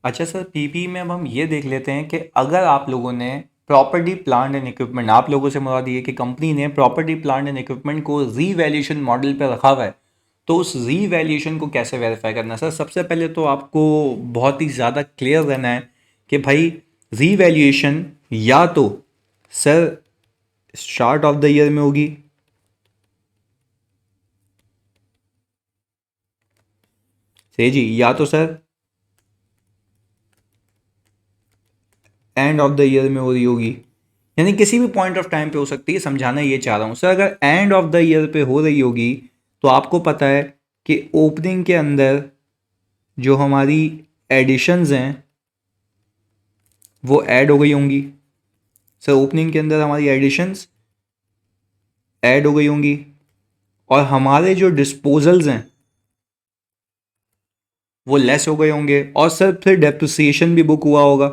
अच्छा sir, PP में अब हम ये देख लेते हैं कि अगर आप लोगों ने प्रॉपर्टी प्लांट एंड इक्विपमेंट, आप लोगों से मुराद ये कि कंपनी ने प्रॉपर्टी प्लांट एंड इक्विपमेंट को रीवैल्यूएशन मॉडल पे रखा हुआ है, तो उस रीवैल्यूएशन को कैसे वेरीफाई करना है सर? सबसे पहले तो आपको बहुत ही ज़्यादा क्लियर रहना है कि भाई रीवैल्यूएशन या तो sir start of the year में होगी, सही जी, या तो sir end of the year में हो रही होगी, यानी किसी भी पॉइंट ऑफ टाइम पे हो सकती है। समझाना ये चाह रहा हूँ सर, अगर एंड ऑफ द ईयर पे हो रही होगी तो आपको पता है कि ओपनिंग के अंदर जो हमारी एडिशंस हैं वो ऐड हो गई होंगी। सर ओपनिंग के अंदर हमारी एडिशंस ऐड हो गई होंगी और हमारे जो डिस्पोजल्स हैं वो लेस हो गए होंगे, और सर फिर डेप्रिसिएशन भी बुक हुआ होगा,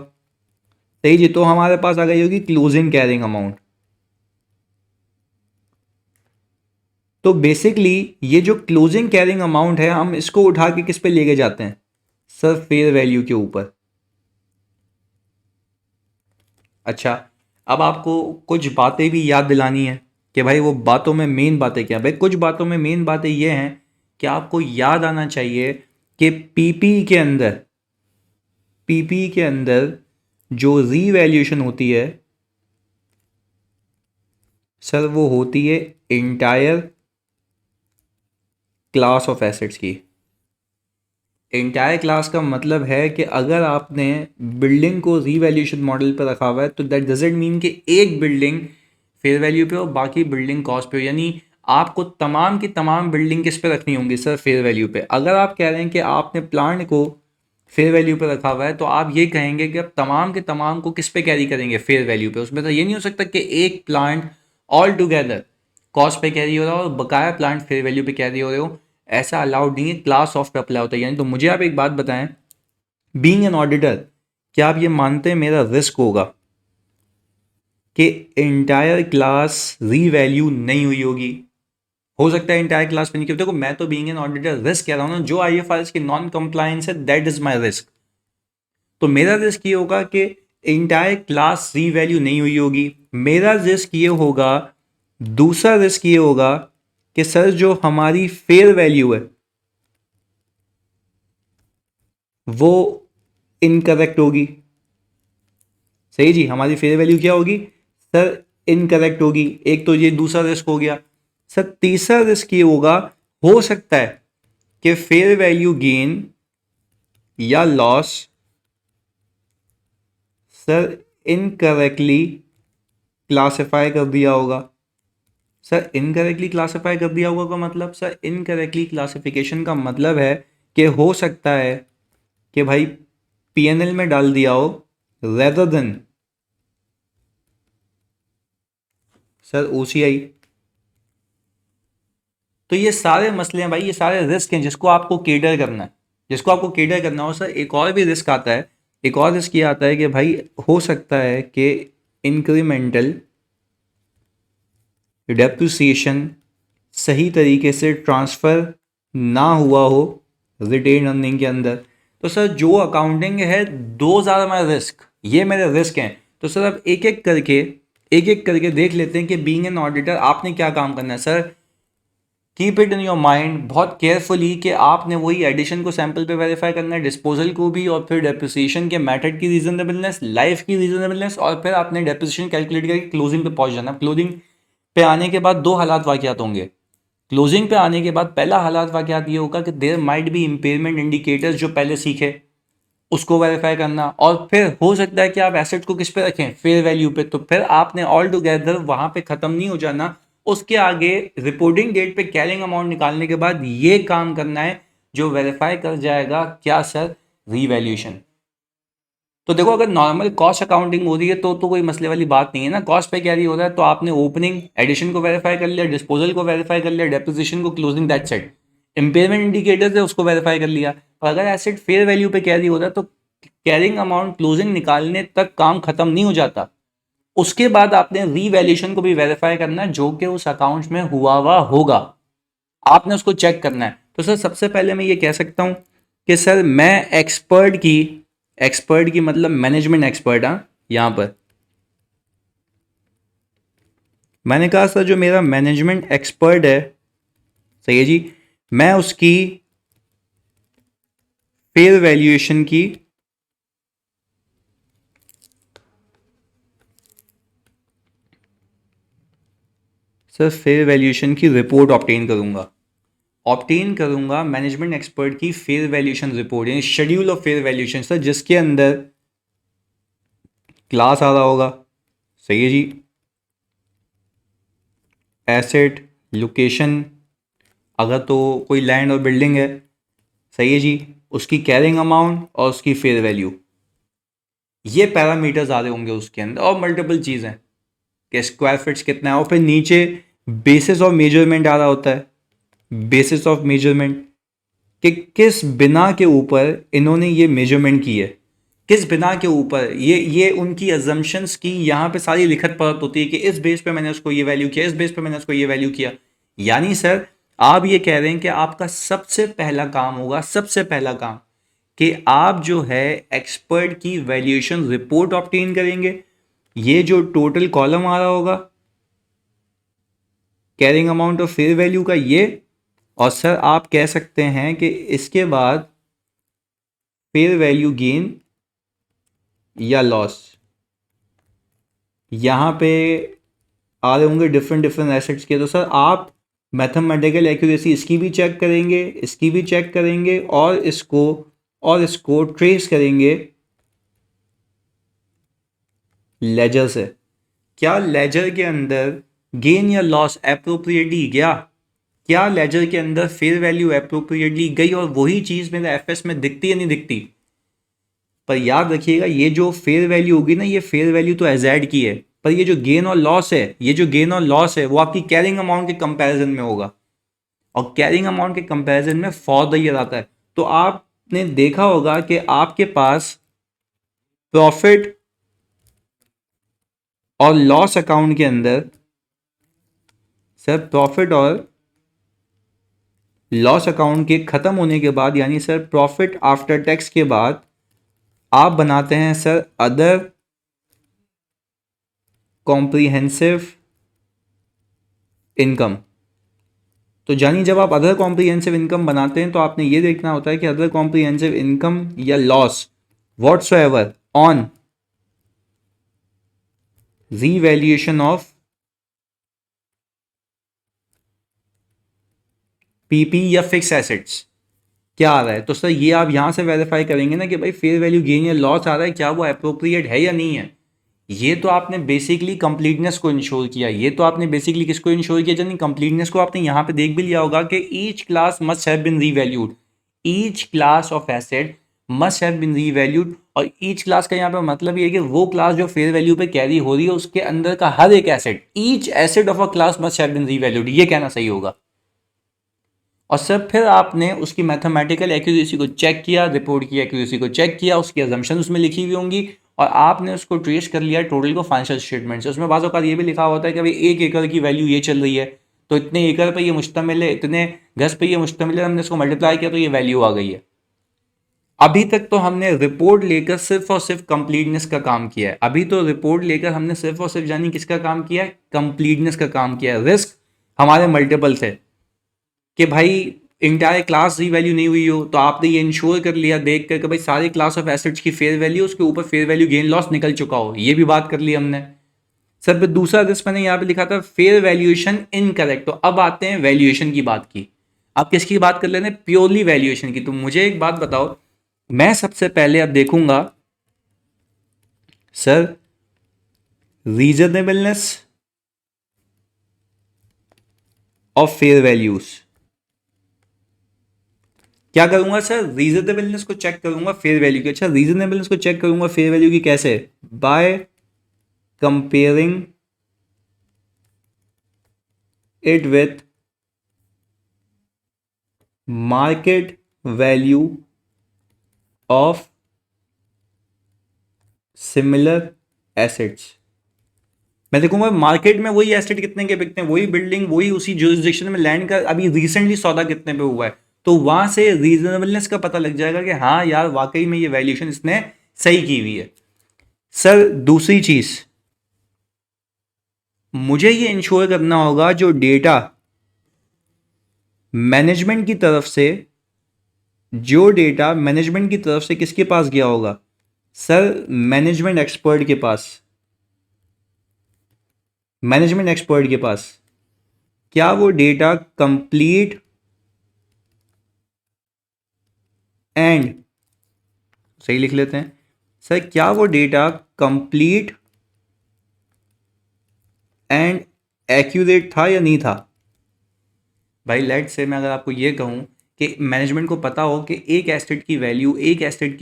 सही जी। तो हमारे पास आ गई होगी क्लोजिंग कैरिंग अमाउंट। तो बेसिकली ये जो क्लोजिंग कैरिंग अमाउंट है, हम इसको उठा के किस पे लेके जाते हैं सर? फेयर वैल्यू के ऊपर। अच्छा, अब आपको कुछ बातें भी याद दिलानी है कि भाई वो बातों में मेन बातें क्या हैं। भाई कुछ बातों में मेन बातें ये हैं कि आपको याद आना चाहिए कि पीपी के अंदर जो रीवैल्यूएशन होती है सर, वो होती है इंटायर क्लास ऑफ एसेट्स की। इंटायर क्लास का मतलब है कि अगर आपने बिल्डिंग को रीवैल्यूएशन मॉडल पर रखा हुआ है तो दैट डजेंट मीन कि एक बिल्डिंग फेयर वैल्यू पे हो बाकी बिल्डिंग कॉस्ट पे हो, यानी आपको तमाम की तमाम बिल्डिंग किस पे रखनी होंगी सर? फेयर वैल्यू पे। अगर आप कह रहे हैं कि आपने प्लांट को फेयर वैल्यू पे रखा हुआ है तो आप ये कहेंगे कि आप तमाम के तमाम को किस पे कैरी करेंगे? फेयर वैल्यू पे। उसमें तो ये नहीं हो सकता कि एक प्लांट ऑल टुगेदर कॉस्ट पे कैरी हो रहा हो और बकाया प्लांट फेयर वैल्यू पे कैरी हो रहे हो। ऐसा अलाउड नहीं है, क्लास ऑफ पे अप्लाई होता है। यानी तो मुझे आप एक बात बताएं, बीइंग एन ऑडिटर, क्या आप ये मानते हैं मेरा रिस्क होगा कि इंटायर क्लास रीवैल्यू नहीं हुई होगी? हो सकता है इंटायर क्लास पे नहीं, क्योंकि देखो मैं तो बीइंग एन ऑडिटर रिस्क कह रहा हूं ना, जो आईएफआरएस की नॉन कंप्लायंस है दैट इज माय रिस्क। तो मेरा रिस्क ये होगा कि इंटायर क्लास रीवैल्यू नहीं हुई होगी। मेरा रिस्क ये होगा, दूसरा रिस्क ये होगा कि सर जो हमारी फेयर वैल्यू है वो इनकरेक्ट होगी, सही जी। हमारी फेयर वैल्यू क्या होगी सर? इनकरेक्ट होगी। एक तो ये दूसरा रिस्क हो गया। सर तीसरा रिस्क ये होगा, हो सकता है कि फेयर वैल्यू गेन या लॉस सर इनकरेक्टली क्लासिफाई कर दिया होगा। सर इनकरेक्टली क्लासिफाई कर दिया होगा का मतलब, सर इनकरेक्टली क्लासिफिकेशन का मतलब है कि हो सकता है कि भाई पीएनएल में डाल दिया हो रेदर देन सर ओसीआई। तो ये सारे मसले हैं भाई, ये सारे रिस्क हैं जिसको आपको केटर करना है। जिसको आपको केटर करना हो सर, एक और भी रिस्क आता है। एक और रिस्क ये आता है कि भाई हो सकता है कि इंक्रीमेंटल डेप्रिसिएशन सही तरीके से ट्रांसफ़र ना हुआ हो रिटेन अर्निंग के अंदर। तो सर जो अकाउंटिंग है, दो ज़्यादा मेरा रिस्क, ये मेरे रिस्क हैं। तो सर अब एक एक करके देख लेते हैं कि बीइंग एन ऑडिटर आपने क्या काम करना है sir. Keep it in your mind बहुत केयरफुली कि आपने वही एडिशन को सैंपल पे वेरीफाई करना है, डिस्पोजल को भी, और फिर डेप्रिसिएशन के मेथड की रीजनेबलनेस, लाइफ की रीजनेबलनेस, और फिर आपने डेप्रिसिएशन कैलकुलेट करके क्लोजिंग पे पहुंच जाना। क्लोजिंग पे आने के बाद दो हालात वाकयात होंगे। क्लोजिंग पे आने के बाद पहला हालात वाकयात ये होगा कि there might be impairment indicators जो पहले सीखे उसको वेरीफाई करना, और फिर हो सकता है कि आप एसेट को किस पे रखें? फेयर वैल्यू पे। तो फिर आपने ऑल टुगेदर वहां पे खत्म नहीं हो जाना, उसके आगे रिपोर्टिंग डेट पे कैरिंग अमाउंट निकालने के बाद ये काम करना है जो वेरीफाई कर जाएगा क्या सर? रीवैल्यूएशन। तो देखो अगर नॉर्मल कॉस्ट अकाउंटिंग हो रही है तो कोई मसले वाली बात नहीं है ना। कॉस्ट पे कैरी हो रहा है तो आपने ओपनिंग एडिशन को वेरीफाई कर लिया, डिस्पोजल को वेरीफाई कर लिया, डेप्रिसिएशन को, closing, that set. Impairment indicators है उसको वेरीफाई कर लिया। और अगर एसेट फेयर वैल्यू पे कैरी हो रहा है तो कैरिंग अमाउंट क्लोजिंग निकालने तक काम खत्म नहीं हो जाता। उसके बाद आपने रीवैल्यूएशन को भी वेरीफाई करना है जो कि उस अकाउंट में हुआ होगा, आपने उसको चेक करना है। तो सर सबसे पहले मैं ये कह सकता हूं कि सर मैं एक्सपर्ट की एक्सपर्ट की मतलब मैनेजमेंट एक्सपर्ट, हाँ यहाँ पर मैंने कहा सर जो मेरा मैनेजमेंट एक्सपर्ट है, सही है जी, मैं उसकी फेयर वैल्यूएशन की सर फेयर वैल्यूएशन की रिपोर्ट ऑप्टेन करूंगा मैनेजमेंट एक्सपर्ट की फेयर वैल्यूएशन रिपोर्ट, यानी schedule of fair valuation sir, जिसके अंदर क्लास आ रहा होगा, सही है जी, एसेट, लोकेशन, अगर तो कोई लैंड और बिल्डिंग है, सही है जी, उसकी कैरिंग अमाउंट और उसकी फेयर वैल्यू, ये पैरामीटर्स आ रहे होंगे उसके अंदर, और मल्टीपल चीज़ें कि स्क्वायर फिट्स कितना है, और फिर नीचे बेसिस ऑफ मेजरमेंट आ रहा होता है, बेसिस ऑफ मेजरमेंट कि किस बिना के ऊपर इन्होंने ये मेजरमेंट की है, किस बिना के ऊपर ये उनकी अजम्पशंस की यहाँ पे सारी लिखत पढ़त होती है कि इस बेस पे मैंने उसको ये वैल्यू किया, इस बेस पे मैंने उसको ये वैल्यू किया। यानी सर आप ये कह रहे हैं कि आपका सबसे पहला काम होगा, सबसे पहला काम कि आप जो है एक्सपर्ट की वैल्यूएशन रिपोर्ट ऑब्टेन करेंगे, ये जो टोटल कॉलम आ रहा होगा carrying amount of fair value का ये, और सर आप कह सकते हैं कि इसके बाद फेयर वैल्यू गेन या लॉस, यहाँ पे आ रहे होंगे डिफरेंट डिफरेंट एसेट्स के, तो सर आप मैथमेटिकल एक्यूरेसी इसकी भी चेक करेंगे, इसकी भी चेक करेंगे, और इसको ट्रेस करेंगे लेजर से। क्या लेजर के अंदर गेन या लॉस एप्रोप्रिएटली गया, क्या लेजर के अंदर फेयर वैल्यू एप्रोप्रिएटली गई, और वही चीज़ मेरे एफएस में दिखती या नहीं दिखती। पर याद रखिएगा ये जो फेयर वैल्यू होगी ना, ये फेयर वैल्यू तो एजेड की है, पर ये जो गेन और लॉस है, ये जो गेन और लॉस है वो आपकी कैरिंग अमाउंट के कंपैरिजन में होगा, और कैरिंग अमाउंट के कंपैरिजन में फॉर द ईयर आता है। तो आपने देखा होगा कि आपके पास प्रॉफिट और लॉस अकाउंट के अंदर, सर प्रॉफिट और लॉस अकाउंट के खत्म होने के बाद, यानी सर प्रॉफिट आफ्टर टैक्स के बाद आप बनाते हैं सर अदर कॉम्प्रिहेंसिव इनकम। तो जानिए जब आप अदर कॉम्प्रिहेंसिव इनकम बनाते हैं तो आपने ये देखना होता है कि अदर कॉम्प्रिहेंसिव इनकम या loss whatsoever on revaluation of PP या फिक्स एसेट्स क्या आ रहा है। तो सर ये आप यहां से वेरीफाई करेंगे ना कि भाई फेयर वैल्यू गेन या लॉस आ रहा है, क्या वो अप्रोप्रिएट है या नहीं है। ये तो आपने बेसिकली कंप्लीटनेस को इंश्योर किया, ये तो आपने बेसिकली किसको इंश्योर किया, यानी कंप्लीटनेस को। आपने यहाँ पे देख भी लिया होगा कि each class must have been revalued, each class of asset must have been revalued, और ईच क्लास का यहाँ पे मतलब ये है कि वो क्लास जो फेयर वैल्यू पे कैरी हो रही है उसके अंदर का हर एक asset, each asset of a class must have been revalued, ये कहना सही होगा। और सर फिर आपने उसकी मैथमेटिकल एक्यूरेसी को चेक किया, रिपोर्ट की एक्यूरेसी को चेक किया, उसकी अजम्पशन उसमें लिखी हुई होंगी, और आपने उसको ट्रेस कर लिया टोटल को फाइनेंशियल स्टेटमेंट से। उसमें बाज़ औक़ात ये भी लिखा होता है कि भाई 1 एकड़ की वैल्यू ये चल रही है, तो इतने एकड़ पर ये मुश्तमिल है, इतने गज पे ये मुश्तमिल है, हमने इसको मल्टीप्लाई किया तो ये वैल्यू आ गई है। अभी तक तो हमने रिपोर्ट लेकर सिर्फ और सिर्फ कंप्लीटनेस का काम किया है, अभी तो रिपोर्ट लेकर हमने सिर्फ और सिर्फ जानी किसका काम किया है, कंप्लीटनेस का काम किया है। रिस्क हमारे मल्टीपल थे कि भाई इंटायर क्लास री वैल्यू नहीं हुई हो, तो आपने ये इंश्योर कर लिया देख कर कि भाई सारे क्लास ऑफ एसेट्स की फेयर वैल्यू, उसके ऊपर फेयर वैल्यू गेन लॉस निकल चुका हो, ये भी बात कर ली हमने। सर फिर दूसरा रिस्क मैंने यहाँ पे लिखा था फेयर वैल्यूएशन इनकरेक्ट। तो अब आते हैं वैल्यूएशन की बात की, आप किसकी बात कर लेते हैं, प्योरली वैल्यूएशन की। तो मुझे एक बात बताओ, मैं सबसे पहले अब देखूंगा sir reasonableness of fair values. क्या करूंगा सर, रीजनेबलनेस को चेक करूंगा फेयर वैल्यू की। अच्छा रीजनेबलनेस को चेक करूंगा फेयर वैल्यू की कैसे, by comparing it with market value of similar assets. मैं देखूंगा मार्केट में वही एसेट कितने के बिकते हैं, वही बिल्डिंग, वही उसी जुरिस्डिक्शन में लैंड का अभी रिसेंटली सौदा कितने पे हुआ है, तो वहां से रीजनेबलनेस का पता लग जाएगा कि हाँ यार वाकई में ये वैल्यूएशन इसने सही की हुई है। सर दूसरी चीज, मुझे ये इंश्योर करना होगा जो डेटा मैनेजमेंट की तरफ से, जो डेटा मैनेजमेंट की तरफ से किसके पास गया होगा? सर मैनेजमेंट एक्सपर्ट के पास। मैनेजमेंट एक्सपर्ट के पास क्या वो डेटा कंप्लीट एंड, सही लिख लेते हैं सर, क्या वो डेटा कंप्लीट एंड एक्यूरेट था या नहीं था? भाई लेट से मैं अगर आपको ये कहूं कि मैनेजमेंट को पता हो कि एक एसेट की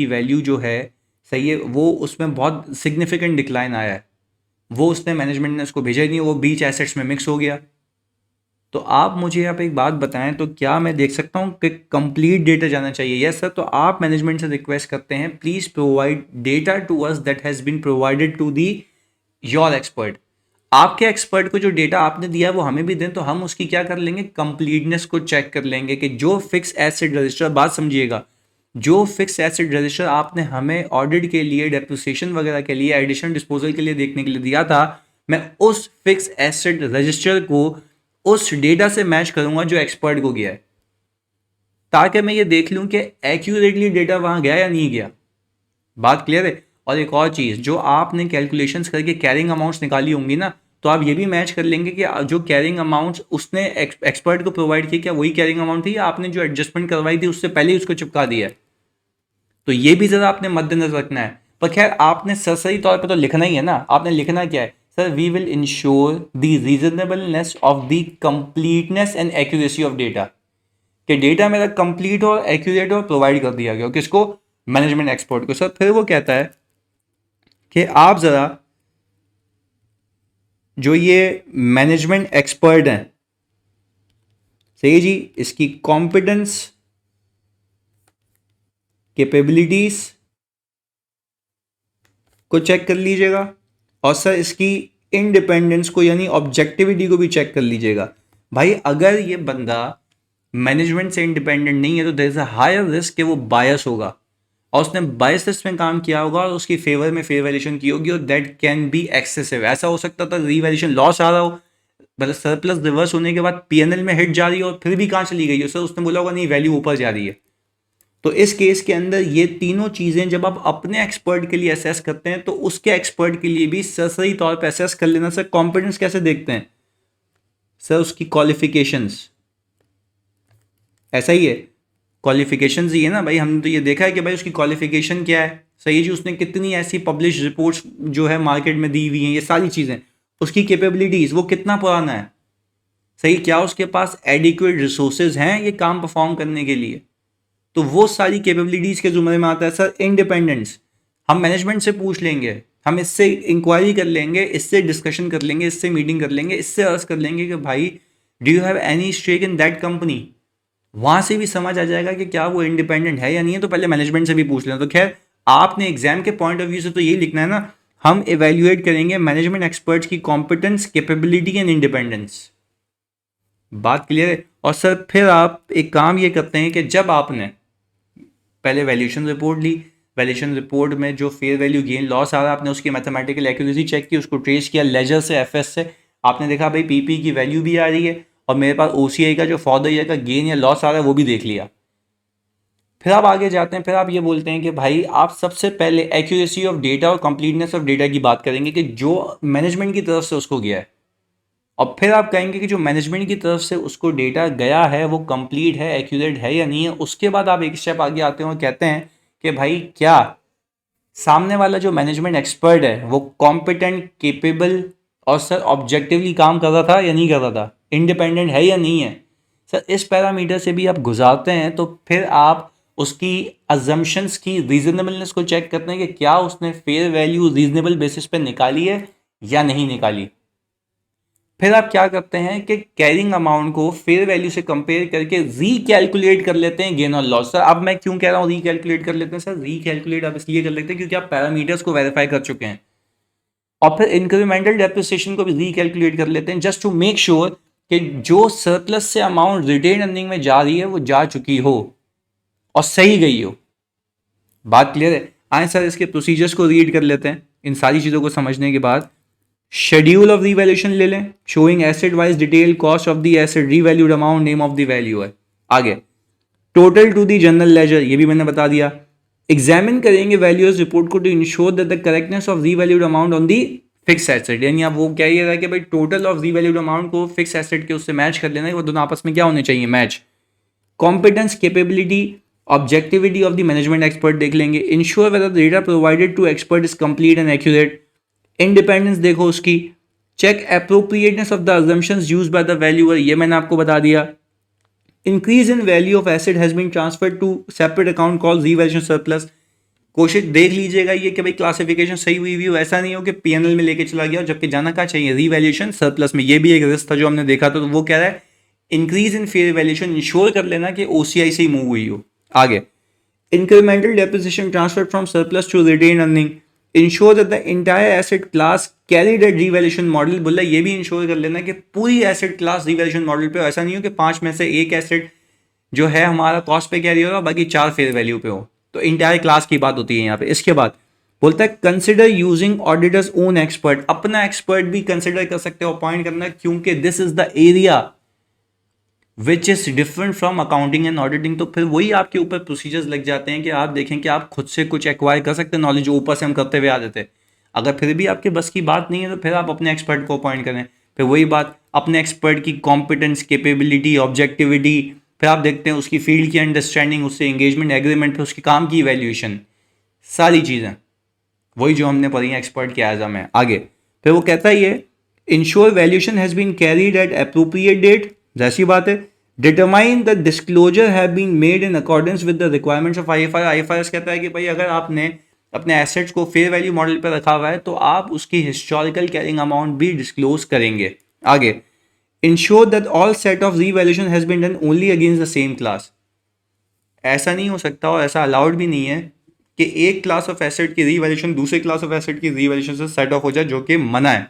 वैल्यू जो है, सही है, वो उसमें बहुत सिग्निफिकेंट डिक्लाइन आया है, वो उसने मैनेजमेंट ने उसको भेजा ही नहीं, वो बीच एसेट्स में मिक्स हो गया। तो आप मुझे यहाँ पे एक बात बताएं, तो क्या मैं देख सकता हूँ कि कंप्लीट डेटा जाना चाहिए? Yes sir. तो आप मैनेजमेंट से रिक्वेस्ट करते हैं, please provide data to us that has been provided to the your expert. आपके एक्सपर्ट को जो डेटा आपने दिया है वो हमें भी दें, तो हम उसकी क्या कर लेंगे, कंप्लीटनेस को चेक कर लेंगे कि जो फिक्स एसेट रजिस्टर, बात समझिएगा, जो फिक्स एसेट रजिस्टर आपने हमें ऑडिट के लिए, डेप्रिसिएशन वगैरह के लिए, एडिशन डिस्पोजल के लिए देखने के लिए दिया था, मैं उस फिक्स एसेट रजिस्टर को उस डेटा से मैच करूंगा जो एक्सपर्ट को गया है, ताकि मैं ये देख लूं कि एक्यूरेटली डेटा वहां गया या नहीं गया। बात क्लियर है? और एक और चीज, जो आपने कैलकुलेशंस करके कैरिंग अमाउंट्स निकाली होंगी ना, तो आप ये भी मैच कर लेंगे कि जो कैरिंग अमाउंट्स उसने एक्सपर्ट को प्रोवाइड किया, क्या वही कैरिंग अमाउंट थी या आपने जो एडजस्टमेंट करवाई थी उससे पहले ही उसको चिपका दिया है। तो ये भी जरा आपने मद्देनजर रखना है। पर खैर आपने सरसरी तौर पे तो लिखना ही है ना। आपने लिखना क्या है sir? We will ensure the reasonableness of the completeness and accuracy of data, कि डेटा मेरा कंप्लीट और एक्यूरेट और प्रोवाइड कर दिया गया। किसको? मैनेजमेंट एक्सपर्ट को। सर फिर वो कहता है कि आप जरा जो ये मैनेजमेंट एक्सपर्ट हैं, सही जी, इसकी कॉम्पिटेंस, कैपेबिलिटीज को चेक कर लीजिएगा, और सर इसकी इंडिपेंडेंस को यानी ऑब्जेक्टिविटी को भी चेक कर लीजिएगा। भाई अगर ये बंदा मैनेजमेंट से इंडिपेंडेंट नहीं है तो there is a higher risk कि वो बायस होगा, और उसने बायस में काम किया होगा और उसकी फेवर में फेयर वैल्यूएशन की होगी, और दैट कैन बी एक्सेसिव। ऐसा हो सकता था रीवैल्यूएशन लॉस आ रहा हो, मतलब सरप्लस रिवर्स होने के बाद पीएनएल में हिट जा रही हो और फिर भी कहाँ चली गई हो? सर उसने बोला होगा नहीं वैल्यू ऊपर जा रही है। तो इस केस के अंदर ये तीनों चीजें जब आप अपने एक्सपर्ट के लिए असेस करते हैं, तो उसके एक्सपर्ट के लिए भी सरसरी तौर पर असेस कर लेना। सर कॉम्पिटेंस कैसे देखते हैं? सर उसकी क्वालिफिकेशंस, ऐसा ही है, क्वालिफिकेशंस ही है ना भाई। हमने तो ये देखा है कि भाई उसकी क्वालिफिकेशन क्या है, सही है जी, उसने कितनी ऐसी पब्लिश रिपोर्ट्स जो है मार्केट में दी हुई हैं, ये सारी चीजें। उसकी कैपेबिलिटीज, वो कितना पुराना है, सही, क्या उसके पास एडिक्वेट रिसोर्सेज हैं ये काम परफॉर्म करने के लिए। तो वो सारी कैपेबिलिटीज के जुमरे में आता है सर इंडिपेंडेंस। हम मैनेजमेंट से पूछ लेंगे, हम इससे इंक्वायरी कर लेंगे, इससे डिस्कशन कर लेंगे, इससे मीटिंग कर लेंगे, इससे अर्ज कर लेंगे कि भाई do you have any stake in that company. वहां से भी समझ आ जाएगा कि क्या वो इंडिपेंडेंट है या नहीं है। तो पहले मैनेजमेंट से भी पूछ लेना। तो खैर आपने एग्जाम के पॉइंट ऑफ व्यू से तो यही लिखना है ना, हम इवेल्युएट करेंगे मैनेजमेंट एक्सपर्ट्स की कॉम्पिटेंस, कैपेबिलिटी एंड इंडिपेंडेंस। बात क्लियर है? और सर फिर आप एक काम ये करते हैं कि जब आपने पहले वैल्यूएशन रिपोर्ट ली, वैल्यूएशन रिपोर्ट में जो फेयर वैल्यू गेन लॉस आ रहा है, आपने उसकी मैथमेटिकल एक्यूरेसी चेक की, उसको ट्रेस किया लेजर से, एफएस से, आपने देखा भाई पीपी की वैल्यू भी आ रही है और मेरे पास ओसीआई का जो फॉर द ईयर का गेन या लॉस आ रहा है वो भी देख लिया। फिर आप आगे जाते हैं, फिर आप ये बोलते हैं कि भाई आप सबसे पहले एक्यूरेसी ऑफ डेटा और कंप्लीटनेस ऑफ डेटा की बात करेंगे कि जो मैनेजमेंट की तरफ से उसको गया है, और फिर आप कहेंगे कि जो मैनेजमेंट की तरफ से उसको डेटा गया है वो कंप्लीट है, एक्यूरेट है या नहीं है। उसके बाद आप एक स्टेप आगे आते हैं और कहते हैं कि भाई क्या सामने वाला जो मैनेजमेंट एक्सपर्ट है वो कॉम्पिटेंट, केपेबल और सर ऑब्जेक्टिवली काम कर रहा था या नहीं कर रहा था, इंडिपेंडेंट है या नहीं है। सर इस पैरामीटर से भी आप गुजारते हैं, तो फिर आप उसकी अजम्पशंस की रीजनेबलनेस को चेक करते हैं कि क्या उसने फेयर वैल्यू रीजनेबल बेसिस पे निकाली है या नहीं निकाली। फिर आप क्या करते हैं कि कैरिंग अमाउंट को फेयर वैल्यू से कंपेयर करके रीकैलकुलेट कर लेते हैं गेन और लॉस। सर अब मैं क्यों कह रहा हूं रीकैलकुलेट कर लेते हैं? सर रीकैलकुलेट आप इसलिए कर लेते हैं क्योंकि आप पैरामीटर्स को वेरीफाई कर चुके हैं, और फिर इंक्रीमेंटल डेप्रिसिएशन को भी रीकैलकुलेट कर लेते हैं जस्ट टू मेक श्योर कि जो सरप्लस से अमाउंट रिटेन अर्निंग में जा रही है वो जा चुकी हो और सही गई हो। बात क्लियर है? आए सर इसके प्रोसीजर्स को रीड कर लेते हैं। इन सारी चीज़ों को समझने के बाद शेड्यूल ऑफ रीवैल्यूएशन ले लें, showing asset wise detail, cost of the asset, revalued amount, name of the value है। आगे total to the general ledger, ये भी मैंने बता दिया। एग्जामिन करेंगे वैल्यूज रिपोर्ट को to ensure that the correctness of revalued amount on the fix asset, यानी आप वो क्या ये रहा कि भाई टोटल ऑफ रीवैल्यूड अमाउंट को फिक्स एसेट के उससे मैच कर लेना है, वो दोनों आपस में क्या होने चाहिए, match. Competence, capability, objectivity of the management expert देख लेंगे। Ensure whether the data provided to expert is complete and accurate. Independence देखो उसकी। Check appropriateness of the assumptions used by the valuer, ये मैंने आपको बता दिया। Increase in value of asset has been transferred to separate account called revaluation surplus. कोशिश देख लीजिएगा ये कि भाई क्लासिफिकेशन सही हुई हो, ऐसा नहीं हो कि पीएनएल में लेके चला गया जबकि जाना क्या चाहिए, रीवैल्यूएशन सरप्लस में। ये भी एक रिस्क था जो हमने देखा था, तो वो कह रहा है increase in fair valuation ensure कर लेना कि ओसीआई से ही मूव हुई हो। आगे incremental depreciation transfer from surplus to retain earning, ensure that the entire asset class carried at revaluation model. बोला ये भी इंश्योर कर लेना कि पूरी एसेट क्लास रीवैल्यूएशन मॉडल पे हो, ऐसा नहीं हो कि 5 में से एक एसेट जो है हमारा कॉस्ट पे कैरी हो रहा, बाकी 4 फेयर वैल्यू पे हो। तो इंटायर क्लास की बात होती है यहाँ पे। इसके बाद बोलता है consider using auditors own expert, अपना एक्सपर्ट भी कंसिडर कर सकते हो अपॉइंट करना, क्योंकि this is the area which is different from accounting and auditing. तो फिर वही आपके ऊपर प्रोसीजर्स लग जाते हैं कि आप देखें कि आप खुद से कुछ एक्वायर कर सकते हैं नॉलेज जो ऊपर से हम करते हुए आ जाते हैं। अगर फिर भी आपके बस की बात नहीं है तो फिर आप अपने एक्सपर्ट को अपॉइंट करें। फिर वही बात, अपने एक्सपर्ट की कॉम्पिटेंस, कैपेबिलिटी, ऑब्जेक्टिविटी, फिर आप देखते हैं उसकी फील्ड की अंडरस्टैंडिंग, उससे एंगेजमेंट एग्रीमेंट, फिर उसके काम की इवैल्यूएशन, सारी चीज़ें वही जो हमने पढ़ी हैं एक्सपर्ट के एग्जाम में। आगे फिर वो कहता है ये ensure valuation has been carried at appropriate date, जैसी बात है। Determine the disclosure have been made in accordance with the requirements of IFRS. IFRS कहता है कि भाई अगर आपने अपने एसेट्स को फेयर वैल्यू मॉडल पर रखा हुआ है तो आप उसकी हिस्टोरिकल कैरिंग अमाउंट भी डिस्क्लोज करेंगे। आगे ensure that all set of revaluation has been done only against the same class. ऐसा नहीं हो सकता और ऐसा अलाउड भी नहीं है कि एक क्लास ऑफ एसेट की रीवैल्यूएशन दूसरे क्लास ऑफ एसेट की रीवैल्यूएशन से सेट ऑफ हो जाए, जो कि मना है।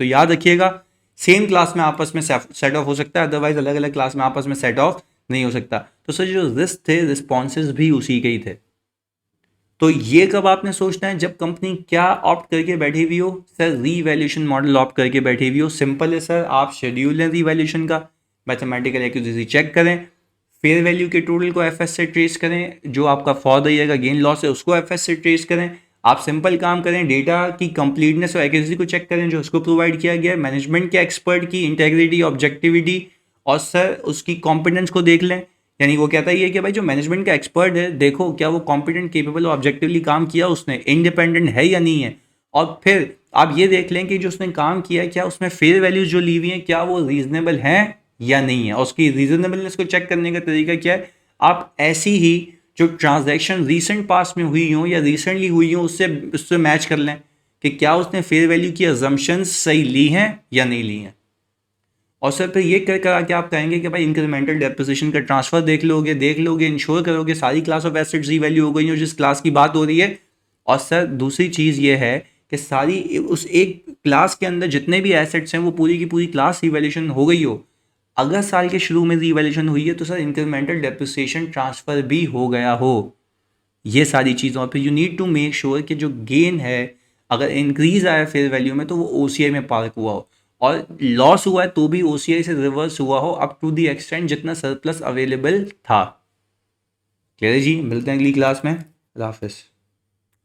तो याद रखिएगा सेम क्लास में आपस में सेट ऑफ हो सकता है, अदरवाइज अलग अलग क्लास में आपस में सेट ऑफ नहीं हो सकता। तो सर जो रिस्क थे रिस्पॉन्सेज भी उसी के ही थे। तो ये कब आपने सोचना है, जब कंपनी क्या ऑप्ट करके बैठी हुई हो, सर रीवैल्यूएशन मॉडल ऑप्ट करके बैठी हुई हो। सिंपल है सर, आप शेड्यूल लें रीवैल्यूएशन का, मैथमेटिकल एक्यूरेसी चेक करें, फेयर वैल्यू के टोटल को एफएस से ट्रेस करें, जो आपका फॉर द ईयर का गेन लॉस है उसको एफएस से ट्रेस करें। आप सिंपल काम करें, डेटा की कंप्लीटनेस और एक्यूरेसी को चेक करें जो उसको प्रोवाइड किया गया है, मैनेजमेंट के एक्सपर्ट की इंटेग्रिटी, ऑब्जेक्टिविटी और सर उसकी कॉम्पिटेंस को देख लें। यानी वो कहता ही है कि भाई जो मैनेजमेंट का एक्सपर्ट है, देखो क्या वो कॉम्पिटेंट, केपेबल और ऑब्जेक्टिवली काम किया उसने, इंडिपेंडेंट है या नहीं है। और फिर आप ये देख लें कि जो उसने काम किया है क्या उसमें फेयर वैल्यूज जो ली हुई हैं क्या वो रीजनेबल हैं या नहीं है। और उसकी रीजनेबलनेस को चेक करने का तरीका क्या है, आप ऐसी ही जो ट्रांजैक्शन रिसेंट पास्ट में हुई हों या रिसेंटली हुई हों उससे मैच कर लें कि क्या उसने फेयर वैल्यू की अजम्पशंस सही ली हैं या नहीं ली हैं। और सर फिर ये कर आके आप कहेंगे कि भाई इंक्रीमेंटल डेप्रिसिएशन का ट्रांसफर देख लोगे, इंश्योर करोगे सारी क्लास ऑफ एसेट्स रीवैल्यू हो गई हो जिस क्लास की बात हो रही है। और सर दूसरी चीज़ ये है कि सारी उस एक क्लास के अंदर जितने भी एसेट्स हैं वो पूरी की पूरी क्लास रिवैल्यूएशन हो गई हो। अगर साल के शुरू में रिवैल्यूएशन हुई है तो सर इंक्रीमेंटल डेप्रिसिएशन ट्रांसफ़र भी हो गया हो। ये सारी चीज़ों पर you need to make sure कि जो गेन है अगर इंक्रीज आया फेयर वैल्यू में तो वो ओसीआई में पार्क हुआ हो, और लॉस हुआ है तो भी ओसीआई से रिवर्स हुआ हो अप टू दी एक्सटेंट जितना सरप्लस अवेलेबल था। क्लियर है जी, मिलते हैं अगली क्लास में। अल्लाह हाफिज़।